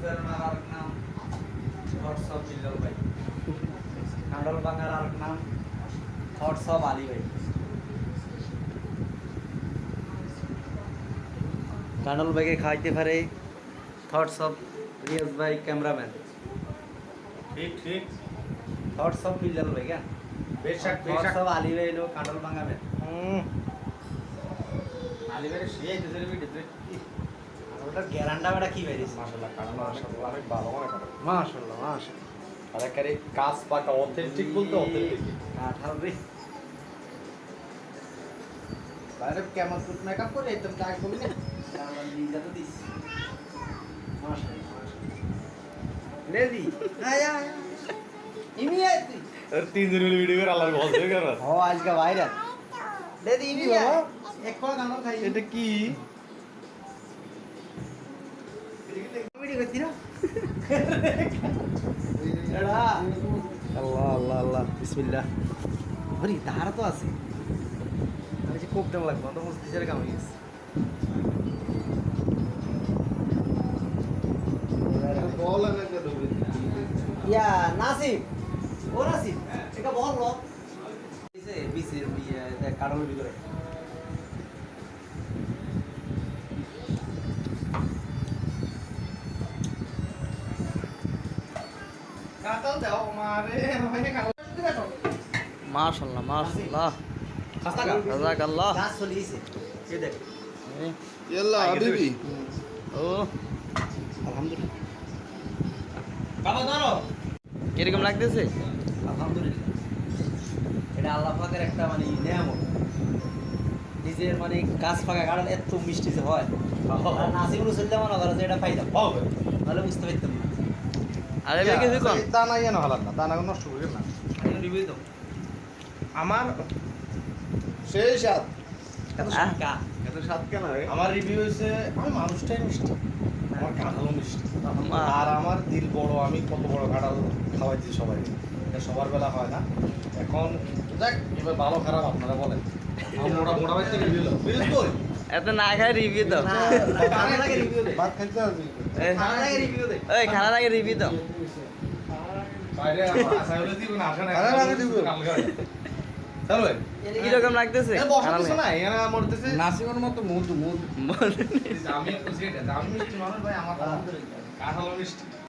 মার আরেক নাম থটস অফ বিল্লাল ভাই। কাঁডল ভাঙার আরেক নাম থটস অফ আলী ভাই। কাঁডল ভাইকে খাইতে পারে থটস অফ রিয়াজ ভাই ক্যামেরাম্যান। ঠিক ঠিক থটস অফ বিল্লাল ভাই কেন বেশক থটস বেশক অফ আলী ভাই হলো কাঁডল ভাঙাবেন। আলী ভাই সেই দেশের ভিডিওতে ওটা গ্যারান্ডা বেটা কি বেরিয়েছে। মাশাআল্লাহ মাশাআল্লাহ অনেক ভালো মনে করে মাশাআল্লাহ মাশাআল্লাহ। আর একারে কাজ পাকা অথেন্টিক বলতে অথেন্টিক কাঁঠাল রে বাইরে কেমন ফুট মেকআপ করে একদম কাজ করবি না আমরা নিজে তো দিস মাশাআল্লাহ মাশাআল্লাহ লেডি আয়া আয়া ইমি আই তুই আর তিন দিন মিলে ভিডিও করে আল্লাহর বলতে করো ও আজকে ভাইরাল লেডি ইমি আয় এক কোয়া গানো খাই এটা কি ভিডিও করছি না এড়া আল্লাহ আল্লাহ আল্লাহ বিসমিল্লাহ হরি ধারা তো আছে আমি যে কোপটা লাগবে তো মুস্তি ছেড়ে কামড়ে গেছে বল লাগে তো ইয়া নাসিব ও নাসিব এটা বল লো দিছে বিসির ইয়া কারণ ভিতরে কাটাল দাও মারে মানে কাটাল মাশাআল্লাহ মাশাআল্লাহ খাস্তা জাযাকাল্লাহ গাছ চলিছে এই দেখ يلا حبيبي ও আলহামদুলিল্লাহ বাবা ধরো কিরকম লাগতেছে আলহামদুলিল্লাহ এটা আল্লাহ পাকের একটা মানে নিয়ামত নিজের মানে গাছ পাকা কারণ এত মিষ্টি যে হয় আর নাসিবুল সুলতান মনে করে যে এটা ফায়দা হবে নাহলে বুঝতে পারতাম না আরে ভাই কিছু কোন দানা ইয়া হলাম না দানা নষ্ট করি না আমি রিভিউ দাও আমার সেই সাত এত কা এত সাত কেন রে আমার রিভিউ হইছে আমি মানুষটাই মিষ্টি আমার কাঁঠালও মিষ্টি আমার- আর আমার দিল বড় আমি কত বড় কাঁঠাল খাওয়াইছি সবাই এটা সবার বেলা হয় না এখন দেখ এবার ভালো খারাপ আপনারা বলেন আমার মোটা মোটা ভাই থেকে রিভিউ দাও বুঝলি তো এত না খাই রিভিউ দাও না খানা লাগে রিভিউ দে ভাত খাইতে হবে খানা লাগে রিভিউ দে ওই খানা লাগে রিভিউ দাও বাইরে আশা হলে দিব না আশা নাই আরে লাগে দিব। চলো ভাই কিরকম লাগতেছে এ বসা কিছু নাই এখানে আমার দিতেছে নাসিমের মতো মুদ মুদ আমি খুশি এটা আমি মিষ্টি মানুষ ভাই আমার কাঁঠাল মিষ্টি